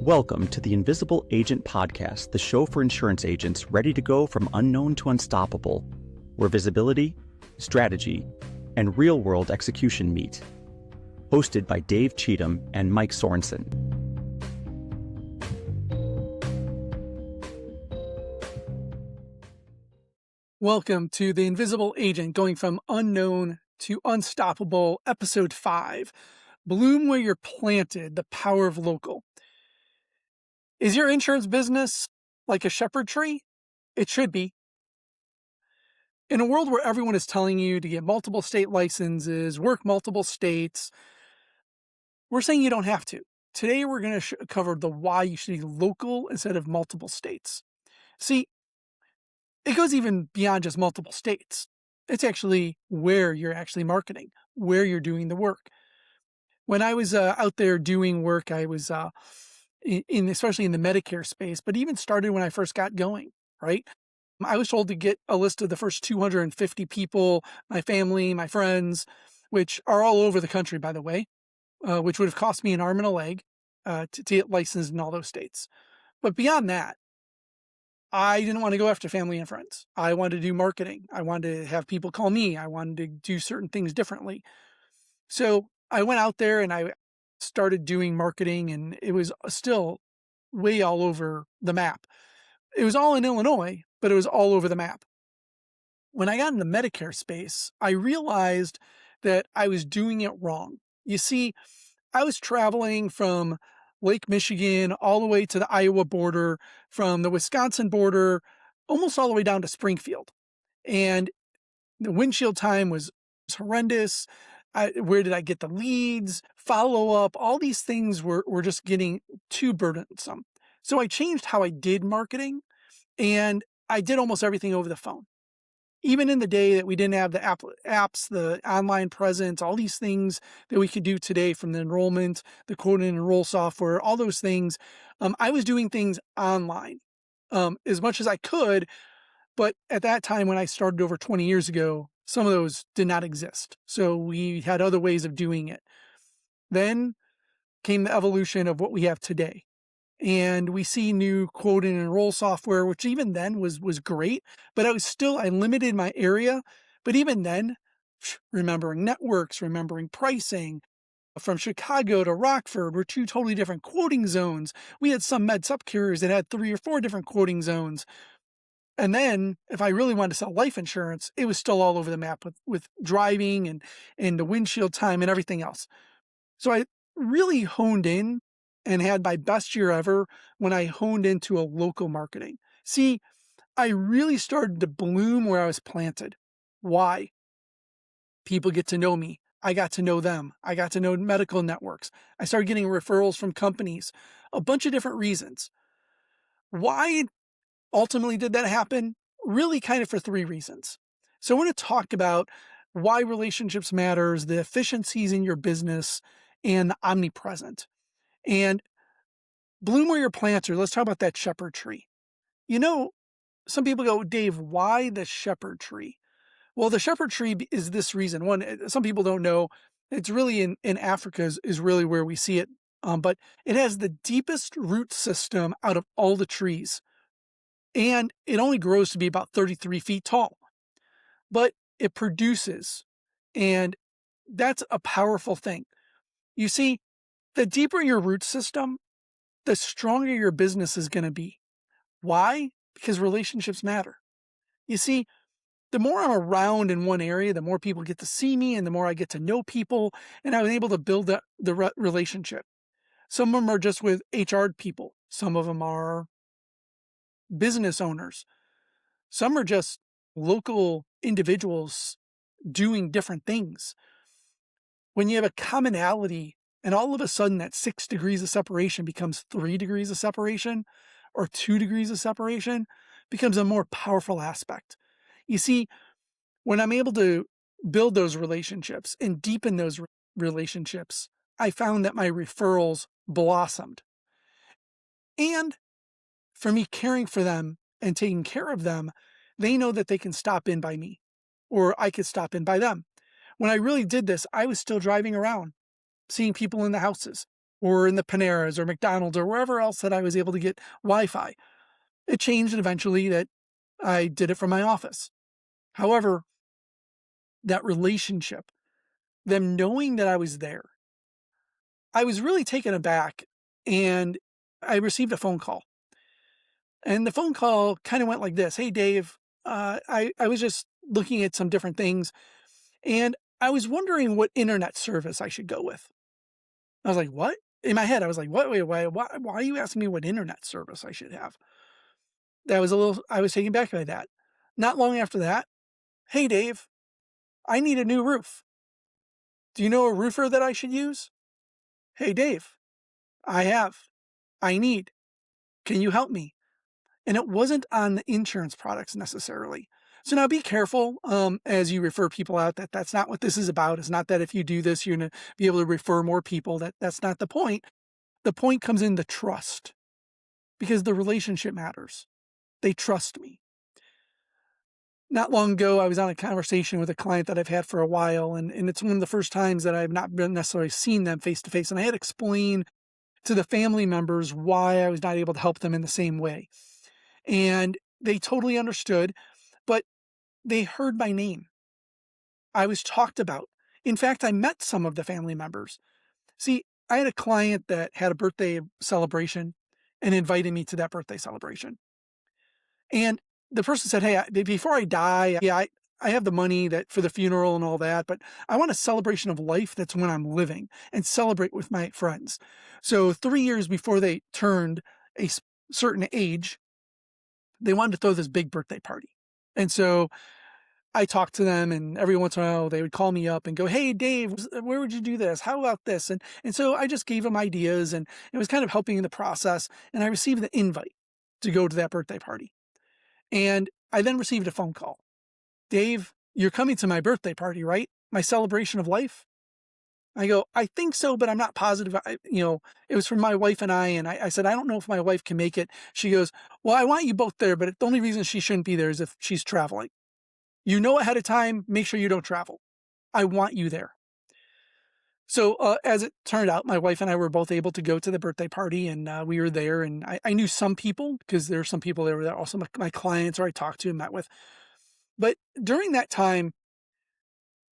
Welcome to the Invisible Agent Podcast, the show for insurance agents ready to go from unknown to unstoppable, where visibility, strategy, and real-world execution meet. Hosted by Dave Cheatham and Mike Sorensen. Welcome to the Invisible Agent, going from unknown to unstoppable, episode 5. Bloom where you're planted, the power of local. Is your insurance business like a shepherd tree? It should be. In a world where everyone is telling you to get multiple state licenses, work multiple states, we're saying you don't have to. Today, we're going to cover the why you should be local instead of multiple states. See, it goes even beyond just multiple states. It's actually where you're actually marketing, where you're doing the work. When I was out there doing work, I was especially in the Medicare space, but even started when I first got going, right? I was told to get a list of the first 250 people, my family, my friends, which are all over the country, by the way, which would have cost me an arm and a leg to get licensed in all those states. But beyond that, I didn't want to go after family and friends. I wanted to do marketing. I wanted to have people call me. I wanted to do certain things differently. So I went out there and I started doing marketing, and it was still way all over the map. It was all in Illinois, but it was all over the map. When I got in the Medicare space, I realized that I was doing it wrong. You see, I was traveling from Lake Michigan all the way to the Iowa border, from the Wisconsin border, almost all the way down to Springfield. And the windshield time was horrendous. Where did I get the leads, follow up? All these things were just getting too burdensome. So I changed how I did marketing, and I did almost everything over the phone. Even in the day that we didn't have the apps, the online presence, all these things that we could do today, from the enrollment, the quote and enroll software, all those things, I was doing things online as much as I could. But at that time, when I started over 20 years ago, some of those did not exist. So we had other ways of doing it. Then came the evolution of what we have today. And we see new quote and enroll software, which even then was great, but I limited my area. But even then, remembering networks, remembering pricing, from Chicago to Rockford were two totally different quoting zones. We had some med sup carriers that had 3 or 4 different quoting zones. And then if I really wanted to sell life insurance, it was still all over the map with driving and the windshield time and everything else. So I really honed in and had my best year ever when I honed into a local marketing. See, I really started to bloom where I was planted. Why? People get to know me. I got to know them. I got to know medical networks. I started getting referrals from companies, a bunch of different reasons. Why ultimately did that happen? Really kind of for 3 reasons. So I want to talk about why relationships matters, the efficiencies in your business, and the omnipresent. And bloom where you're planted. Let's talk about that shepherd tree. You know, some people go, Dave, why the shepherd tree? Well, the shepherd tree is this reason. One, some people don't know, it's really in Africa is really where we see it. But it has the deepest root system out of all the trees. And it only grows to be about 33 feet tall, but it produces, and that's a powerful thing. You see, the deeper your root system, the stronger your business is going to be. Why? Because relationships matter. You see, the more I'm around in one area, the more people get to see me, and the more I get to know people, and I was able to build the relationship. Some of them are just with HR people. Some of them are business owners. Some are just local individuals doing different things. When you have a commonality and all of a sudden that 6 degrees of separation becomes 3 degrees of separation, or 2 degrees of separation, becomes a more powerful aspect. You see, when I'm able to build those relationships and deepen those relationships, I found that my referrals blossomed. And for me caring for them and taking care of them, they know that they can stop in by me, or I could stop in by them. When I really did this, I was still driving around, seeing people in the houses. or in the Paneras or McDonald's or wherever else that I was able to get Wi-Fi. It changed eventually that I did it from my office. However, that relationship, them knowing that I was there, I was really taken aback, and I received a phone call. And the phone call kind of went like this: "Hey, Dave, I was just looking at some different things, and I was wondering what internet service I should go with." I was like, "What?" In my head, I was like, "What? Wait, why are you asking me what internet service I should have?" I was taken back by that. Not long after that, "Hey, Dave, I need a new roof. Do you know a roofer that I should use?" "Hey, Dave, I have. I need. Can you help me?" And it wasn't on the insurance products necessarily. So now be careful as you refer people out, that that's not what this is about. It's not that if you do this, you're going to be able to refer more people. That's not the point. The point comes in the trust, because the relationship matters. They trust me. Not long ago, I was on a conversation with a client that I've had for a while, and it's one of the first times that I've not been necessarily seen them face to face. And I had to explain to the family members why I was not able to help them in the same way. And they totally understood, but they heard my name. I was talked about. In fact, I met some of the family members. See, I had a client that had a birthday celebration and invited me to that birthday celebration. And the person said, "Hey, before I die, yeah, I have the money that for the funeral and all that, but I want a celebration of life that's when I'm living and celebrate with my friends." So 3 years before they turned a certain age, they wanted to throw this big birthday party. And so I talked to them, and every once in a while they would call me up and go, "Hey, Dave, where would you do this? How about this?" And so I just gave them ideas, and it was kind of helping in the process. And I received the invite to go to that birthday party. And I then received a phone call. "Dave, you're coming to my birthday party, right? My celebration of life?" I go, "I think so, but I'm not positive." It was for my wife and I said, "I don't know if my wife can make it." She goes, "Well, I want you both there, but the only reason she shouldn't be there is if she's traveling. You know ahead of time, make sure you don't travel. I want you there." So, as it turned out, my wife and I were both able to go to the birthday party, and we were there. And I knew some people, because there were some people there that were also my clients, or I talked to and met with. But during that time,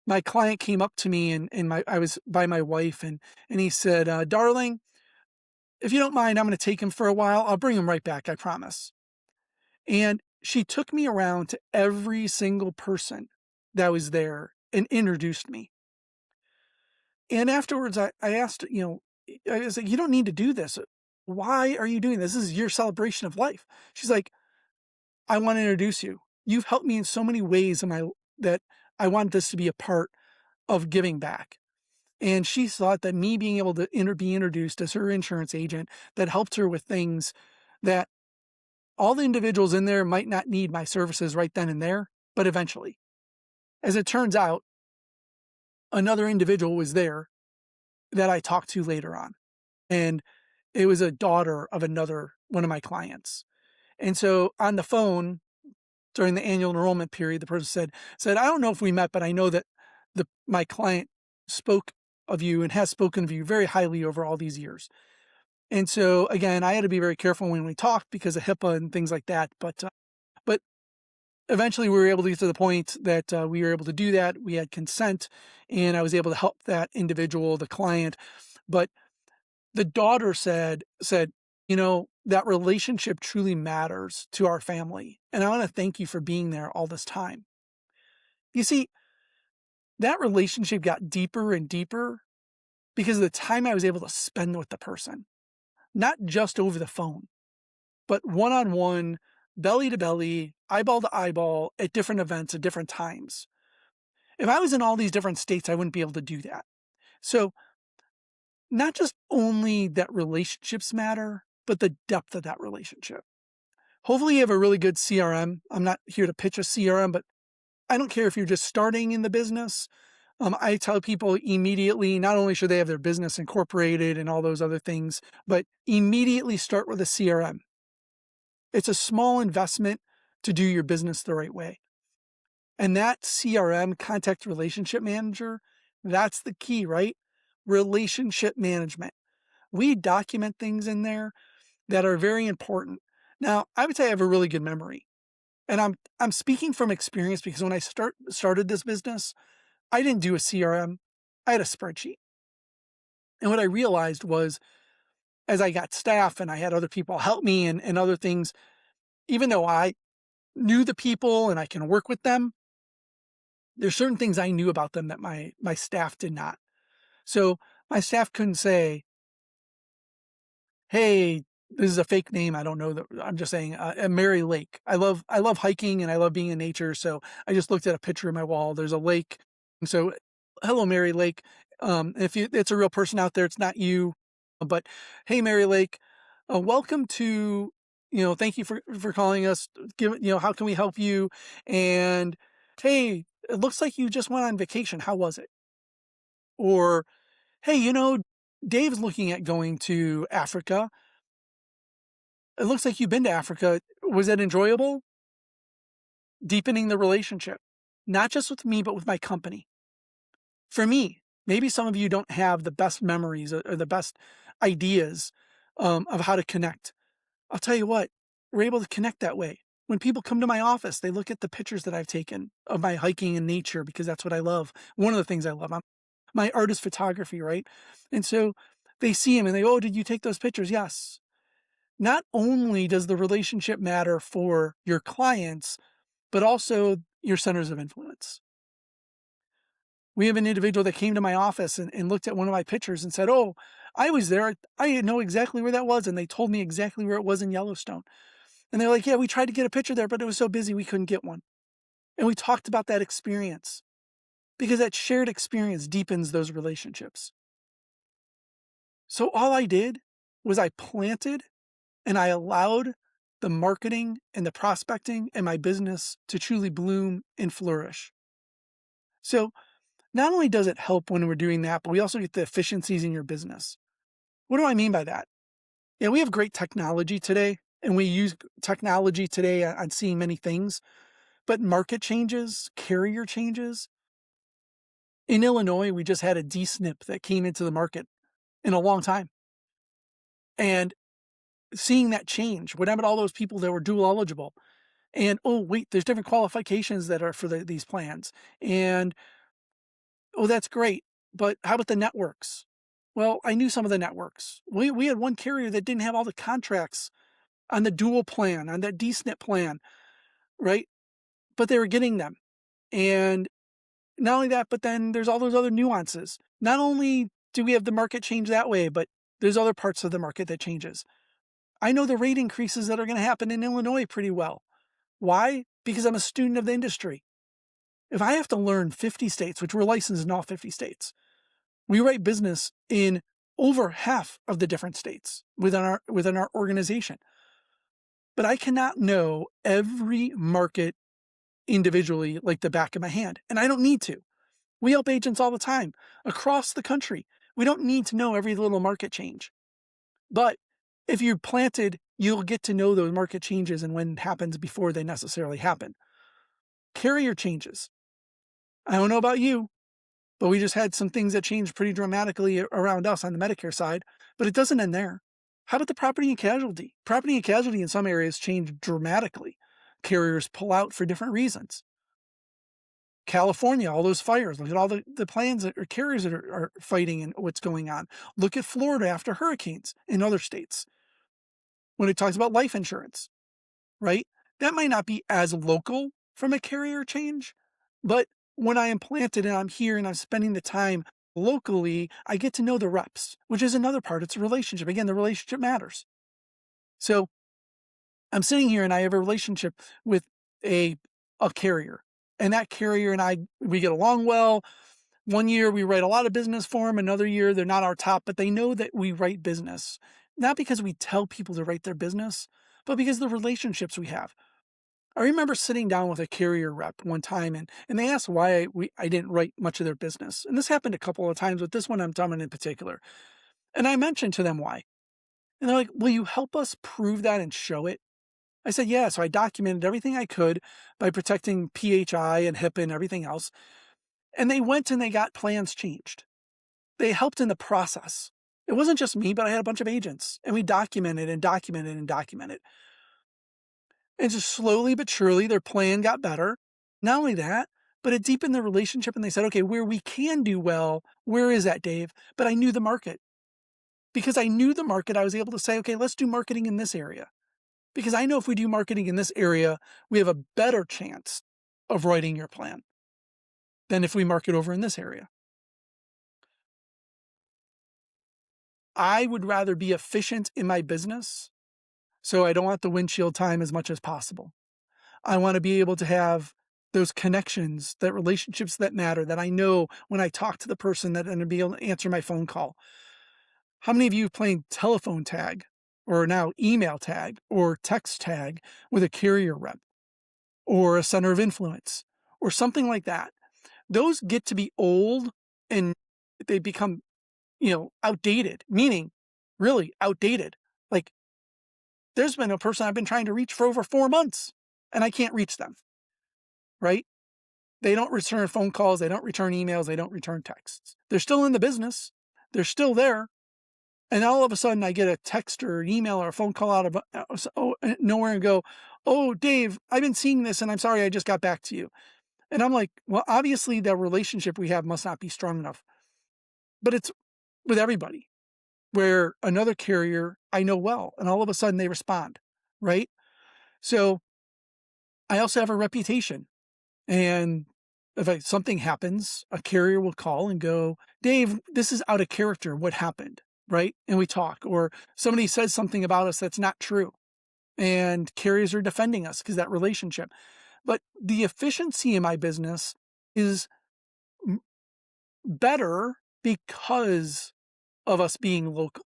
my client came up to me, and I was by my wife, and he said, "Darling, if you don't mind, I'm going to take him for a while. I'll bring him right back, I promise." And she took me around to every single person that was there and introduced me. And afterwards, I asked, I was like, "You don't need to do this. Why are you doing this? This is your celebration of life." She's like, "I want to introduce you. You've helped me in so many ways that I want this to be a part of giving back." And she thought that me being able to be introduced as her insurance agent, that helped her with things that all the individuals in there might not need my services right then and there, but eventually. As it turns out, another individual was there that I talked to later on. And it was a daughter of another one of my clients. And so on the phone during the annual enrollment period, the person said, "I don't know if we met, but I know that my client spoke of you and has spoken of you very highly over all these years." And so again, I had to be very careful when we talked because of HIPAA and things like that. But eventually we were able to get to the point that we were able to do that. We had consent, and I was able to help that individual, the client. But the daughter said, "That relationship truly matters to our family. And I want to thank you for being there all this time." You see, that relationship got deeper and deeper because of the time I was able to spend with the person, not just over the phone, but one on one, belly to belly, eyeball to eyeball at different events at different times. If I was in all these different states, I wouldn't be able to do that. So, not just only that relationships matter, but the depth of that relationship. Hopefully, you have a really good CRM. I'm not here to pitch a CRM, but I don't care if you're just starting in the business. I tell people immediately, not only should they have their business incorporated and all those other things, but immediately start with a CRM. It's a small investment to do your business the right way. And that CRM, contact relationship manager, that's the key, right? Relationship management. We document things in there that are very important. Now, I would say I have a really good memory. And I'm speaking from experience because when I started this business, I didn't do a CRM. I had a spreadsheet. And what I realized was as I got staff and I had other people help me and other things, even though I knew the people and I can work with them, there's certain things I knew about them that my staff did not. So my staff couldn't say, "Hey, this is a fake name. I don't know that." I'm just saying, Mary Lake. I love hiking and I love being in nature. So I just looked at a picture of my wall. There's a lake. So, hello, Mary Lake. If it's a real person out there, it's not you. But hey, Mary Lake, welcome to. Thank you for calling us. How can we help you? And hey, it looks like you just went on vacation. How was it? Or hey, Dave's looking at going to Africa. It looks like you've been to Africa. Was it enjoyable? Deepening the relationship, not just with me, but with my company. For me, maybe some of you don't have the best memories or the best ideas of how to connect. I'll tell you what, we're able to connect that way. When people come to my office, they look at the pictures that I've taken of my hiking in nature because that's what I love. One of the things I love. My art is photography, right? And so they see them and they, oh, did you take those pictures? Yes. Not only does the relationship matter for your clients, but also your centers of influence. We have an individual that came to my office and looked at one of my pictures and said, "Oh, I was there. I know exactly where that was." And they told me exactly where it was in Yellowstone. And they're like, "Yeah, we tried to get a picture there, but it was so busy we couldn't get one." And we talked about that experience because that shared experience deepens those relationships. So all I did was I planted and I allowed the marketing and the prospecting and my business to truly bloom and flourish. So not only does it help when we're doing that, but we also get the efficiencies in your business. What do I mean by that? Yeah, we have great technology today, and we use technology today on seeing many things, but market changes, carrier changes. In Illinois, we just had a DSNP that came into the market in a long time. And seeing that change, what happened to all those people that were dual eligible? And oh, wait, there's different qualifications that are for these plans. And oh, that's great. But how about the networks? Well, I knew some of the networks. We had one carrier that didn't have all the contracts on the dual plan, on that DSNP plan, right? But they were getting them. And not only that, but then there's all those other nuances. Not only do we have the market change that way, but there's other parts of the market that changes. I know the rate increases that are going to happen in Illinois pretty well. Why? Because I'm a student of the industry. If I have to learn 50 states, which we're licensed in all 50 states, we write business in over half of the different states within our organization. But I cannot know every market individually like the back of my hand, and I don't need to. We help agents all the time across the country. We don't need to know every little market change. But if you're planted, you'll get to know those market changes and when it happens before they necessarily happen. Carrier changes. I don't know about you, but we just had some things that changed pretty dramatically around us on the Medicare side, but it doesn't end there. How about the property and casualty? Property and casualty in some areas change dramatically. Carriers pull out for different reasons. California, all those fires, look at all the plans that, or carriers that are fighting and what's going on. Look at Florida after hurricanes in other states. When it talks about life insurance, right? That might not be as local from a carrier change, but when I am planted and I'm here and I'm spending the time locally, I get to know the reps, which is another part. It's a relationship. Again, the relationship matters. So I'm sitting here and I have a relationship with a carrier, and that carrier and I, we get along well. One year we write a lot of business for them. Another year they're not our top, but they know that we write business, not because we tell people to write their business, but because of the relationships we have. I remember sitting down with a carrier rep one time and they asked why I didn't write much of their business. And this happened a couple of times, but this one I'm talking in particular. And I mentioned to them why. And they're like, will you help us prove that and show it? I said, yeah. So I documented everything I could by protecting PHI and HIPAA and everything else. And they went and they got plans changed. They helped in the process. It wasn't just me, but I had a bunch of agents, and we documented and documented and documented. And just slowly but surely, their plan got better. Not only that, but it deepened the relationship. And they said, okay, where we can do well, where is that, Dave? But I knew the market. Because I knew the market, I was able to say, okay, let's do marketing in this area. Because I know if we do marketing in this area, we have a better chance of writing your plan than if we market over in this area. I would rather be efficient in my business, so I don't want the windshield time as much as possible. I want to be able to have those connections, that relationships that matter, that I know when I talk to the person that I'm going to be able to answer my phone call. How many of you playing telephone tag or now email tag or text tag with a carrier rep or a center of influence or something like that? Those get to be old and they become, outdated, meaning really outdated. Like there's been a person I've been trying to reach for over 4 months and I can't reach them, right? They don't return phone calls. They don't return emails. They don't return texts. They're still in the business. They're still there. And all of a sudden I get a text or an email or a phone call out of nowhere and go, oh, Dave, I've been seeing this and I'm sorry, I just got back to you. And I'm like, well, obviously the relationship we have must not be strong enough. But it's with everybody where another carrier I know well, and all of a sudden they respond, right? So I also have a reputation. And if something happens, a carrier will call and go, Dave, this is out of character. What happened? Right? And we talk, or somebody says something about us that's not true. And carriers are defending us because that relationship. But the efficiency in my business is better because of us being local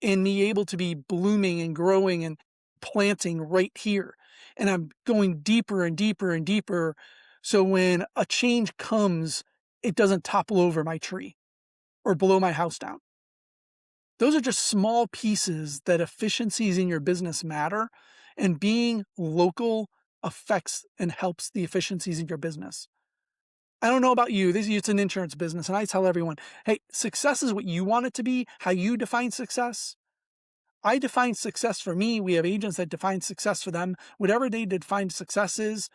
and me able to be blooming and growing and planting right here. And I'm going deeper and deeper and deeper. So when a change comes, it doesn't topple over my tree or blow my house down. Those are just small pieces that efficiencies in your business matter. And being local affects and helps the efficiencies in your business. I don't know about you. It's an insurance business. And I tell everyone, hey, success is what you want it to be, how you define success. I define success for me. We have agents that define success for them. Whatever they define success is,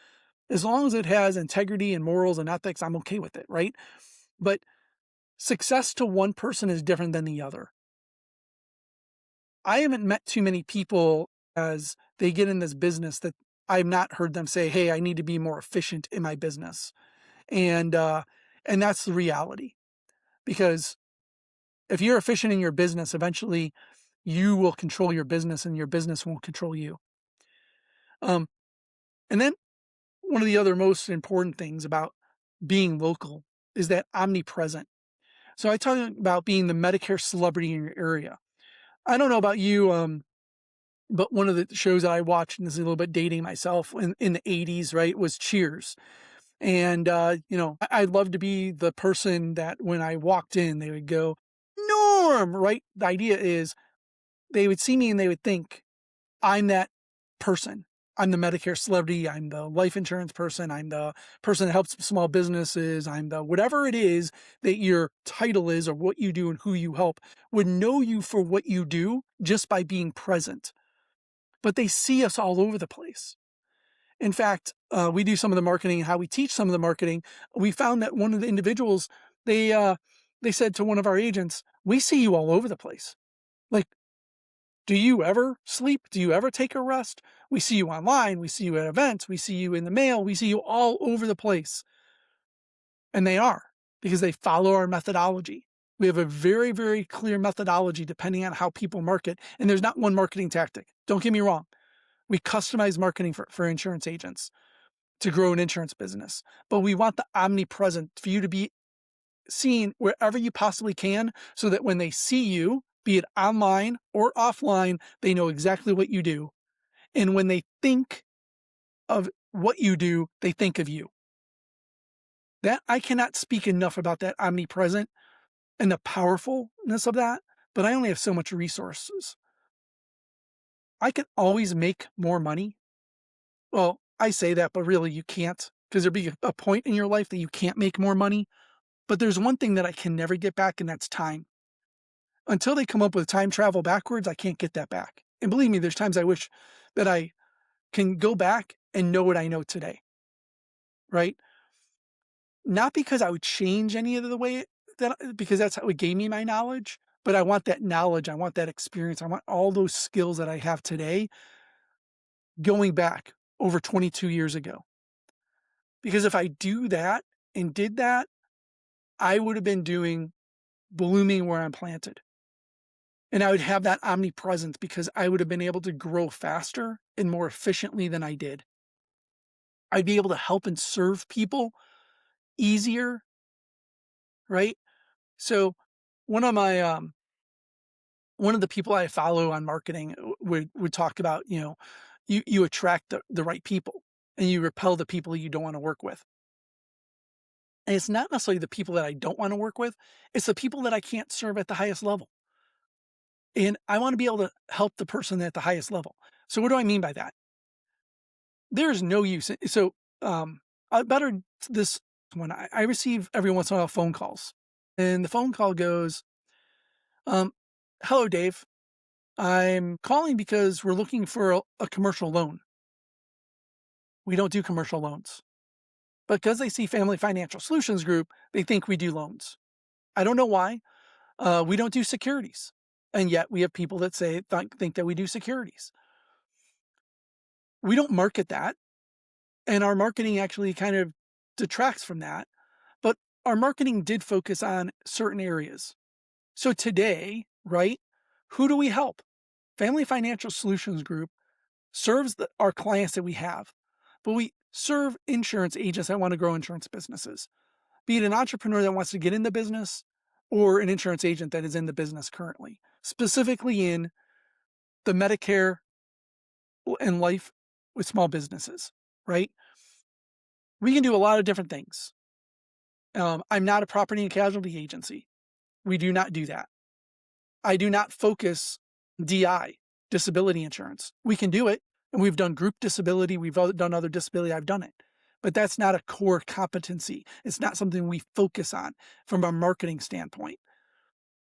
as long as it has integrity and morals and ethics, I'm okay with it, right? But success to one person is different than the other. I haven't met too many people as they get in this business that I've not heard them say, hey, I need to be more efficient in my business. And that's the reality. Because if you're efficient in your business, eventually you will control your business and your business won't control you. And then one of the other most important things about being local is that omnipresent. So I talk about being the Medicare celebrity in your area. I don't know about you, but one of the shows that I watched, and this is a little bit dating myself, in the 80s, right, was Cheers. And, I'd love to be the person that when I walked in, they would go, Norm, right? The idea is they would see me and they would think, I'm that person. I'm the Medicare celebrity. I'm the life insurance person. I'm the person that helps small businesses. I'm the whatever it is that your title is or what you do and who you help would know you for what you do just by being present. But they see us all over the place. In fact, we do some of the marketing and how we teach some of the marketing. We found that one of the individuals, they said to one of our agents, we see you all over the place. Like, do you ever sleep? Do you ever take a rest? We see you online. We see you at events. We see you in the mail. We see you all over the place. And they are, because they follow our methodology. We have a very, very clear methodology depending on how people market. And there's not one marketing tactic. Don't get me wrong. We customize marketing for insurance agents to grow an insurance business. But we want the omnipresent for you to be seen wherever you possibly can so that when they see you, be it online or offline, they know exactly what you do. And when they think of what you do, they think of you. That I cannot speak enough about that omnipresent and the powerfulness of that, but I only have so much resources. I can always make more money. Well, I say that, but really you can't, because there'll be a point in your life that you can't make more money. But there's one thing that I can never get back, and that's time. Until they come up with time travel backwards, I can't get that back. And believe me, there's times I wish that I can go back and know what I know today, right? Not because I would change any of the way because that's how it gave me my knowledge, but I want that knowledge, I want that experience, I want all those skills that I have today going back over 22 years ago. Because if I do that and did that, I would have been doing blooming where I'm planted. And I would have that omnipresence because I would have been able to grow faster and more efficiently than I did. I'd be able to help and serve people easier, right? So one of my one of the people I follow on marketing would talk about, you attract the right people and you repel the people you don't want to work with. And it's not necessarily the people that I don't want to work with, it's the people that I can't serve at the highest level. And I want to be able to help the person at the highest level. So what do I mean by that? There's no use. So I better this one. I receive every once in a while phone calls. And the phone call goes, um, hello, Dave. I'm calling because we're looking for a commercial loan. We don't do commercial loans. But because they see Family Financial Solutions Group, they think we do loans. I don't know why. We don't do securities. And yet we have people that think that we do securities. We don't market that. And our marketing actually kind of detracts from that. But our marketing did focus on certain areas. So today, right, who do we help? Family Financial Solutions Group serves our clients that we have, but we serve insurance agents that want to grow insurance businesses, be it an entrepreneur that wants to get in the business or an insurance agent that is in the business currently, specifically in the Medicare and life with small businesses, right? We can do a lot of different things. I'm not a property and casualty agency. We do not do that. I do not focus DI, disability insurance. We can do it, and we've done group disability. We've done other disability. I've done it. But that's not a core competency. It's not something we focus on from a marketing standpoint.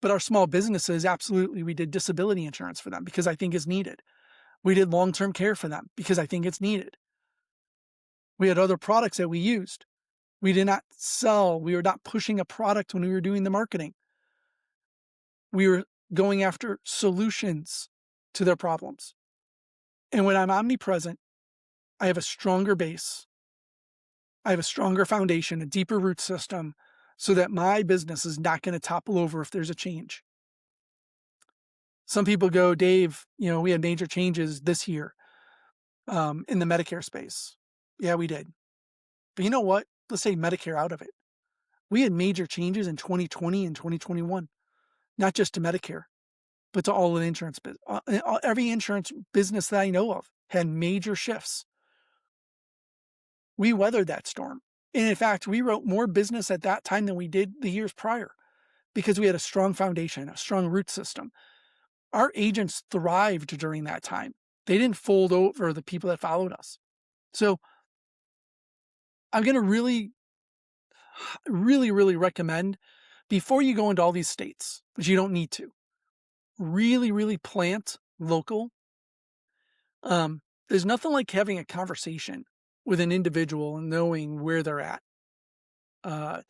But our small businesses, absolutely, we did disability insurance for them because I think it's needed. We did long-term care for them because I think it's needed. We had other products that we used. We did not sell. We were not pushing a product when we were doing the marketing. We were going after solutions to their problems. And when I'm omnipresent, I have a stronger base. I have a stronger foundation, a deeper root system, so that my business is not going to topple over if there's a change. Some people go, Dave, we had major changes this year in the Medicare space. Yeah, we did. But you know what? Let's say Medicare out of it. We had major changes in 2020 and 2021, not just to Medicare, but to all the insurance business. Every insurance business that I know of had major shifts. We weathered that storm. And in fact, we wrote more business at that time than we did the years prior because we had a strong foundation, a strong root system. Our agents thrived during that time. They didn't fold over the people that followed us. So I'm going to really, really, really recommend before you go into all these states, which you don't need to, really, really plant local. There's nothing like having a conversation with an individual and knowing where they're at. I'm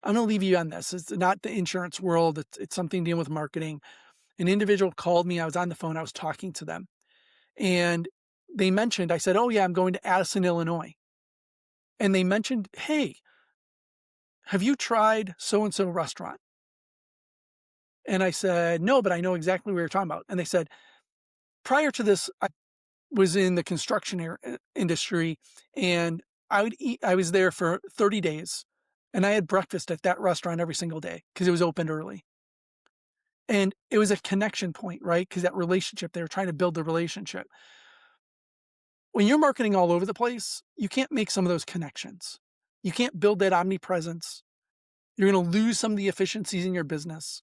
going to leave you on this. It's not the insurance world. It's something dealing with marketing. An individual called me. I was on the phone. I was talking to them. And they mentioned, I said, oh yeah, I'm going to Addison, Illinois. And they mentioned, hey, have you tried so-and-so restaurant? And I said, no, but I know exactly what you're talking about. And they said, prior to this, I was in the construction industry and I was there for 30 days and I had breakfast at that restaurant every single day because it was opened early. And it was a connection point, right? Because that relationship, they were trying to build the relationship. When you're marketing all over the place, you can't make some of those connections. You can't build that omnipresence. You're going to lose some of the efficiencies in your business.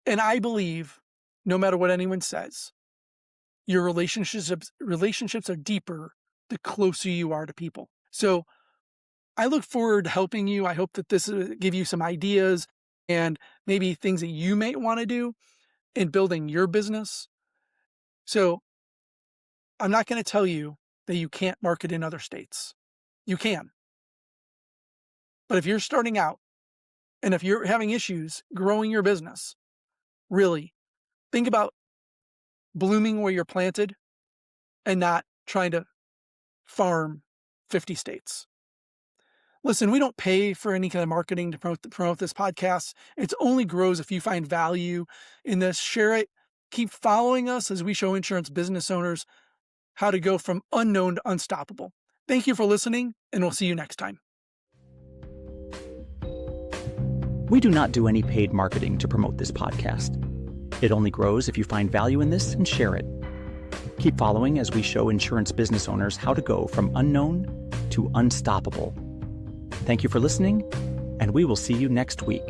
And I believe, no matter what anyone says, your relationships are deeper the closer you are to people. So I look forward to helping you. I hope that this will give you some ideas and maybe things that you may want to do in building your business. So I'm not going to tell you that you can't market in other states. You can. But if you're starting out and if you're having issues growing your business, really think about blooming where you're planted and not trying to farm 50 states. Listen, we don't pay for any kind of marketing to promote this podcast. It only grows if you find value in this. Share it. Keep following us as we show insurance business owners how to go from unknown to unstoppable. Thank you for listening, and we'll see you next time. We do not do any paid marketing to promote this podcast. It only grows if you find value in this and share it. Keep following as we show insurance business owners how to go from unknown to unstoppable. Thank you for listening, and we will see you next week.